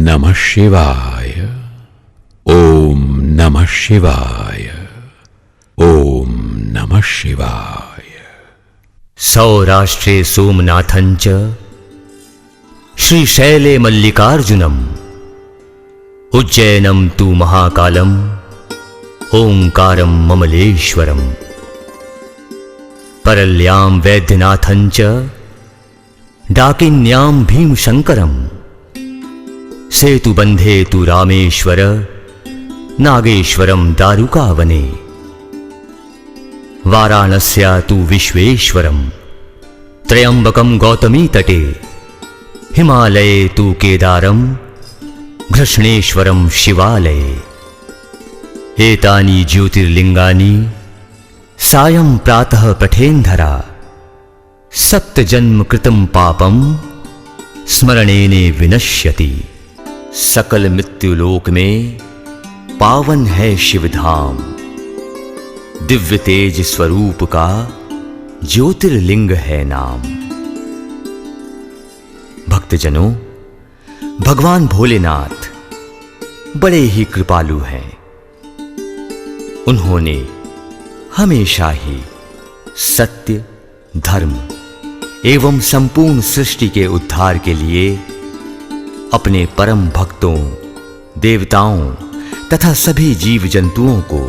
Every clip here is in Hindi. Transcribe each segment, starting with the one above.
नमः शिवाय। ओम नमः शिवाय। ओम नमः शिवाय। सौराष्ट्रे सोमनाथञ्च श्रीशैले मल्लिकार्जुनम् उज्जैनं तु महाकालम् ओंकारं ममलेश्वरम् परल्यां वैद्यनाथञ्च डाकिन्यां भीमशङ्करम् सेतुबन्धे तु रामेश्वर नागेश्वरं दारुकावने वाराणस्या तु विश्वेश्वरम् त्र्यम्बकं गौतमीतटे हिमालये तु केदारं घृष्णेश्वरं शिवालये एतानि ज्योतिर्लिङ्गानि सायं प्रातः पठेन्धरा सप्तजन्म कृतं पापं स्मरणेने विनश्यति। सकल मृत्युलोक में पावन है शिवधाम, दिव्य तेज स्वरूप का ज्योतिर्लिंग है नाम। भक्तजनों, भगवान भोलेनाथ बड़े ही कृपालु हैं। उन्होंने हमेशा ही सत्य, धर्म एवं संपूर्ण सृष्टि के उद्धार के लिए अपने परम भक्तों, देवताओं तथा सभी जीव जंतुओं को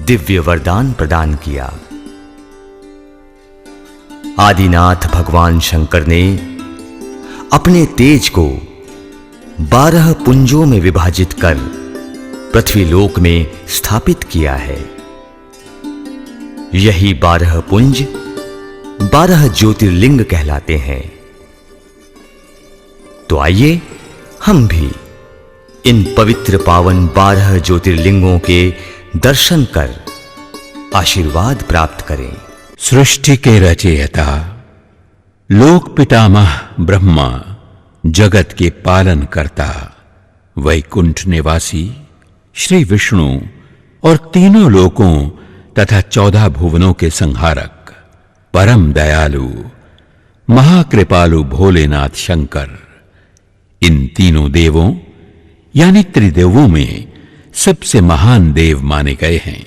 दिव्य वरदान प्रदान किया। आदिनाथ भगवान शंकर ने अपने तेज को 12 पुंजों में विभाजित कर पृथ्वीलोक में स्थापित किया है। यही 12 पुंज 12 ज्योतिर्लिंग कहलाते हैं। तो आइए हम भी इन पवित्र पावन 12 ज्योतिर्लिंगों के दर्शन कर आशीर्वाद प्राप्त करें। सृष्टि के रचयिता, लोक पितामह ब्रह्मा, जगत के पालन करता, वैकुंठ निवासी श्री विष्णु और तीनों लोकों तथा 14 भुवनों के संहारक परम दयालु महाकृपालु भोलेनाथ शंकर, इन तीनों देवों यानी त्रिदेवों में सबसे महान देव माने गए हैं।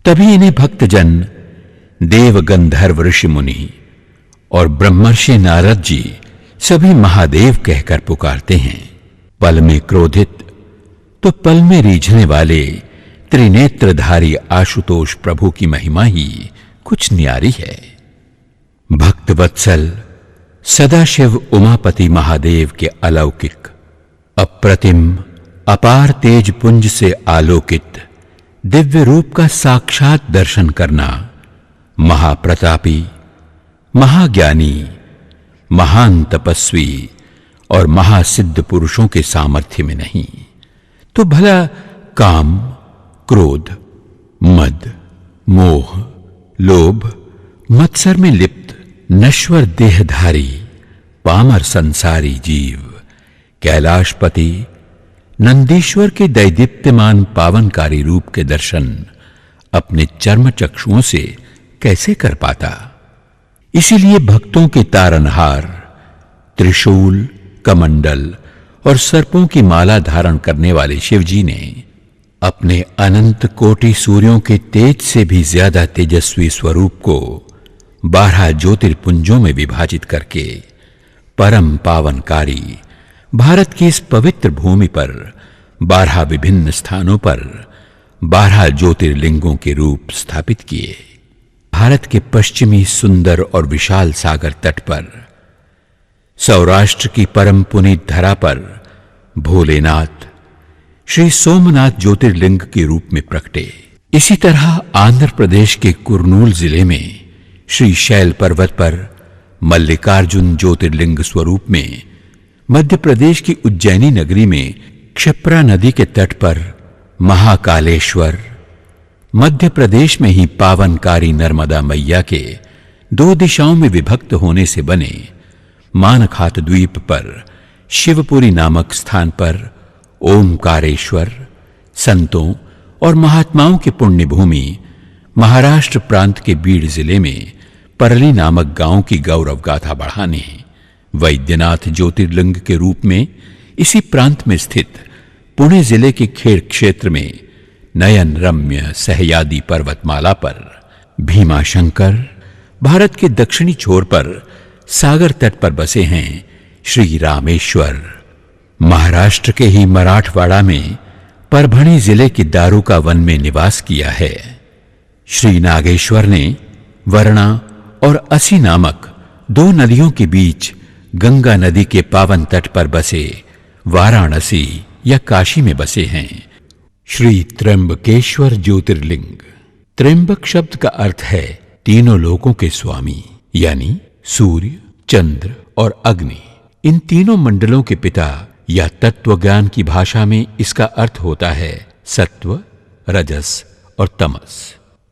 तभी इन्हें भक्तजन देव, गंधर्व, ऋषि मुनि और ब्रह्मर्षि नारद जी सभी महादेव कहकर पुकारते हैं। पल में क्रोधित तो पल में रीझने वाले त्रिनेत्रधारी आशुतोष प्रभु की महिमा ही कुछ न्यारी है। भक्त वत्सल सदाशिव उमापति महादेव के अलौकिक, अप्रतिम, अपार तेज पुंज से आलोकित दिव्य रूप का साक्षात दर्शन करना महाप्रतापी, महाज्ञानी, महान तपस्वी और महासिद्ध पुरुषों के सामर्थ्य में नहीं, तो भला काम, क्रोध, मद, मोह, लोभ, मत्सर में लिप्त नश्वर देहधारी पामर संसारी जीव कैलाशपति नंदीश्वर के दैदीप्यमान पावनकारी रूप के दर्शन अपने चर्म चक्षुओं से कैसे कर पाता। इसीलिए भक्तों के तारनहार, त्रिशूल, कमंडल और सर्पों की माला धारण करने वाले शिवजी ने अपने अनंत कोटि सूर्यों के तेज से भी ज्यादा तेजस्वी स्वरूप को 12 ज्योतिर्पुंजों में विभाजित करके परम पावनकारी भारत की इस पवित्र भूमि पर 12 विभिन्न स्थानों पर 12 ज्योतिर्लिंगों के रूप स्थापित किए। भारत के पश्चिमी सुंदर और विशाल सागर तट पर, सौराष्ट्र की परम पुनीत धरा पर भोलेनाथ श्री सोमनाथ ज्योतिर्लिंग के रूप में प्रकटे। इसी तरह आंध्र प्रदेश के कुर्नूल जिले में श्री शैल पर्वत पर मल्लिकार्जुन ज्योतिर्लिंग स्वरूप में, मध्य प्रदेश की उज्जैनी नगरी में क्षिप्रा नदी के तट पर महाकालेश्वर, मध्य प्रदेश में ही पावनकारी नर्मदा मैया के 2 दिशाओं में विभक्त होने से बने मानखात द्वीप पर शिवपुरी नामक स्थान पर ओमकारेश्वर, संतों और महात्माओं की पुण्य भूमि महाराष्ट्र प्रांत के बीड जिले में परली नामक गांव की गौरव गाथा बढ़ाने वैद्यनाथ ज्योतिर्लिंग के रूप में इसी प्रांत में स्थित पुणे जिले के खेड़ क्षेत्र में नयन रम्य सहयादी पर्वतमाला पर भीमाशंकर, भारत के दक्षिणी छोर पर सागर तट पर बसे हैं श्री रामेश्वर। महाराष्ट्र के ही मराठवाड़ा में परभणी जिले के दारुका वन में निवास किया है। श्री नागेश्वर ने वर्णा और असी नामक दो नदियों के बीच गंगा नदी के पावन तट पर बसे वाराणसी या काशी में बसे हैं। श्री त्र्यंबकेश्वर ज्योतिर्लिंग। त्र्यंबक शब्द का अर्थ है तीनों लोकों के स्वामी, यानी सूर्य, चंद्र और अग्नि। इन तीनों मंडलों के पिता या तत्वज्ञान की भाषा में इसका अर्थ होता है सत्व, रजस और तमस।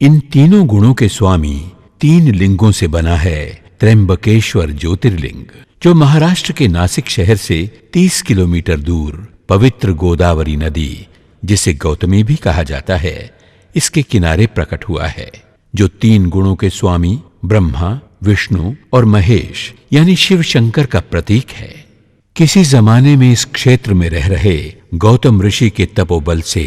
इन तीनों गुणों के स्वामी तीन लिंगों से बना है त्र्यंबकेश्वर ज्योतिर्लिंग, जो महाराष्ट्र के नासिक शहर से 30 किलोमीटर दूर पवित्र गोदावरी नदी, जिसे गौतमी भी कहा जाता है, इसके किनारे प्रकट हुआ है, जो तीन गुणों के स्वामी ब्रह्मा, विष्णु और महेश यानी शिव शंकर का प्रतीक है। किसी जमाने में इस क्षेत्र में रह रहे गौतम ऋषि के तपोबल से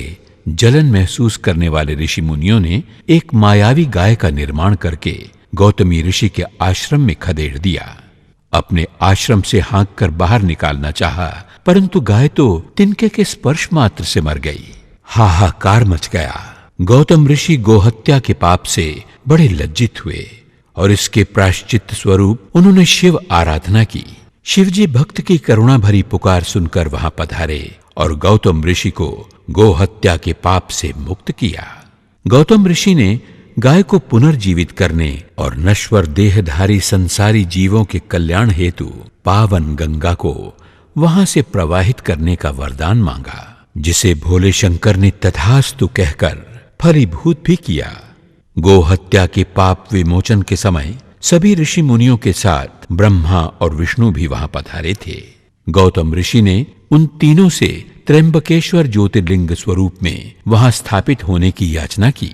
जलन महसूस करने वाले ऋषि मुनियों ने एक मायावी गाय का निर्माण करके गौतमी ऋषि के आश्रम में खदेड़ दिया। अपने आश्रम से हाँक कर बाहर निकालना चाहा, परंतु गाय तो तिनके के स्पर्श मात्र से मर गई। हाहाकार मच गया। गौतम ऋषि गोहत्या के पाप से बड़े लज्जित हुए और इसके प्रायश्चित स्वरूप उन्होंने शिव आराधना की। शिवजी भक्त की करुणा भरी पुकार सुनकर वहां पधारे और गौतम ऋषि को गोहत्या के पाप से मुक्त किया। गौतम ऋषि ने गाय को पुनर्जीवित करने और नश्वर देहधारी संसारी जीवों के कल्याण हेतु पावन गंगा को वहां से प्रवाहित करने का वरदान मांगा, जिसे भोले शंकर ने तथास्तु कहकर फलीभूत भी किया। गोहत्या के पाप विमोचन के समय सभी ऋषि मुनियों के साथ ब्रह्मा और विष्णु भी वहां पधारे थे। गौतम ऋषि ने उन तीनों से त्र्यंबकेश्वर ज्योतिर्लिंग स्वरूप में वहां स्थापित होने की याचना की।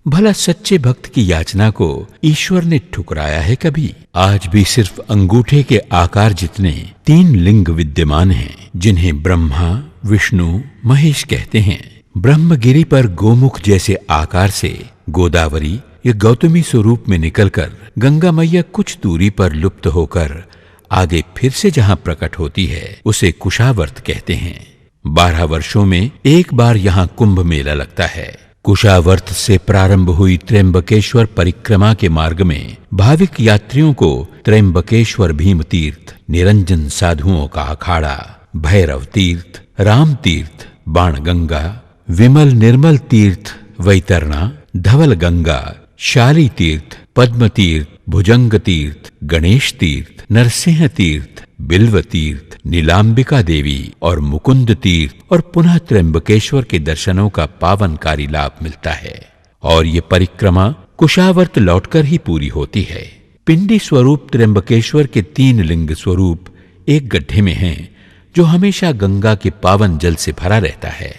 भला सच्चे भक्त की याचना को ईश्वर ने ठुकराया है कभी? आज भी सिर्फ अंगूठे के आकार जितने 3 लिंग विद्यमान हैं, जिन्हें ब्रह्मा, विष्णु, महेश कहते हैं। ब्रह्मगिरी पर गोमुख जैसे आकार से गोदावरी या गौतमी स्वरूप में निकलकर गंगा मैया कुछ दूरी पर लुप्त होकर आगे फिर से जहां प्रकट होती है, उसे कुशावर्त कहते हैं। 12 वर्षों में एक बार यहां कुंभ मेला लगता है। कुशावर्त से प्रारंभ हुई त्र्यंबकेश्वर परिक्रमा के मार्ग में भाविक यात्रियों को त्र्यंबकेश्वर भीम तीर्थ, निरंजन साधुओं का अखाड़ा, भैरव तीर्थ, राम तीर्थ, बाणगंगा, विमल निर्मल तीर्थ, वैतरणा, धवल गंगा, शाली तीर्थ, पद्म तीर्थ, भुजंग तीर्थ, गणेश तीर्थ, नरसिंह तीर्थ, बिल्व तीर्थ, नीलांबिका देवी और मुकुंद तीर्थ और पुनः त्र्यंबकेश्वर के दर्शनों का पावनकारी लाभ मिलता है। और ये परिक्रमा कुशावर्त लौटकर ही पूरी होती है। पिंडी स्वरूप त्र्यंबकेश्वर के 3 लिंग स्वरूप एक गड्ढे में हैं, जो हमेशा गंगा के पावन जल से भरा रहता है।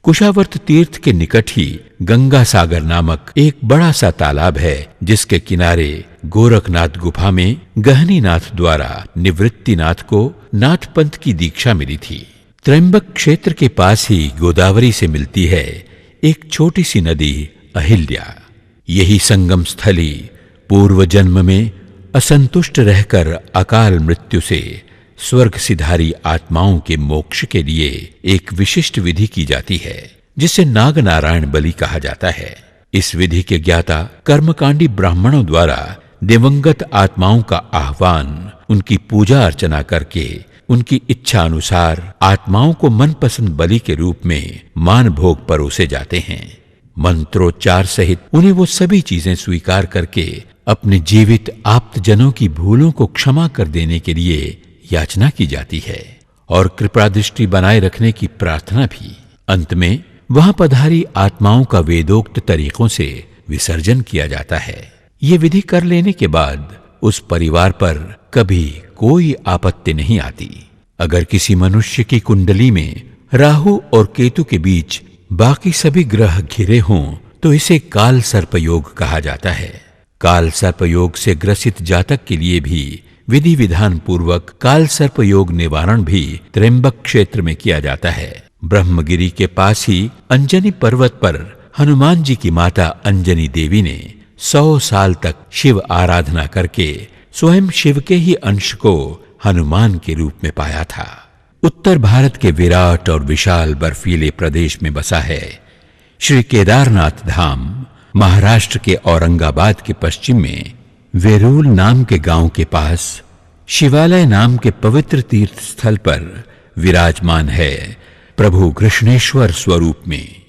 कुशावर्त तीर्थ के निकट ही गंगा सागर नामक एक बड़ा सा तालाब है, जिसके किनारे गोरखनाथ गुफा में गहनीनाथ द्वारा निवृत्तिनाथ को नाथ पंथ की दीक्षा मिली थी। त्र्यंबक क्षेत्र के पास ही गोदावरी से मिलती है एक छोटी सी नदी अहिल्या। यही संगम स्थली पूर्व जन्म में असंतुष्ट रहकर अकाल मृत्यु से स्वर्ग सिधारी आत्माओं के मोक्ष के लिए एक विशिष्ट विधि की जाती है, जिसे नाग नारायण बलि कहा जाता है। इस विधि के ज्ञाता कर्मकांडी ब्राह्मणों द्वारा दिवंगत आत्माओं का आह्वान, उनकी पूजा अर्चना करके उनकी इच्छा अनुसार आत्माओं को मनपसंद बलि के रूप में मान भोग परोसे जाते हैं। मंत्रोच्चार सहित उन्हें वो सभी चीजें स्वीकार करके अपने जीवित आप्तजनों की भूलों को क्षमा कर देने के लिए याचना की जाती है और कृपा दृष्टि बनाए रखने की प्रार्थना भी। अंत में वहां पधारी आत्माओं का वेदोक्त तरीकों से विसर्जन किया जाता है। ये विधि कर लेने के बाद उस परिवार पर कभी कोई आपत्ति नहीं आती। अगर किसी मनुष्य की कुंडली में राहु और केतु के बीच बाकी सभी ग्रह घिरे हों तो इसे काल सर्प योग कहा जाता है। काल सर्प योग से ग्रसित जातक के लिए भी विधि विधान पूर्वक काल सर्प योग निवारण भी त्र्यंबक क्षेत्र में किया जाता है। ब्रह्मगिरी के पास ही अंजनी पर्वत पर हनुमान जी की माता अंजनी देवी ने 100 साल तक शिव आराधना करके स्वयं शिव के ही अंश को हनुमान के रूप में पाया था। उत्तर भारत के विराट और विशाल बर्फीले प्रदेश में बसा है श्री केदारनाथ धाम। महाराष्ट्र के औरंगाबाद के पश्चिम में वेरूल नाम के गांव के पास शिवालय नाम के पवित्र तीर्थ स्थल पर विराजमान है प्रभु कृष्णेश्वर स्वरूप में।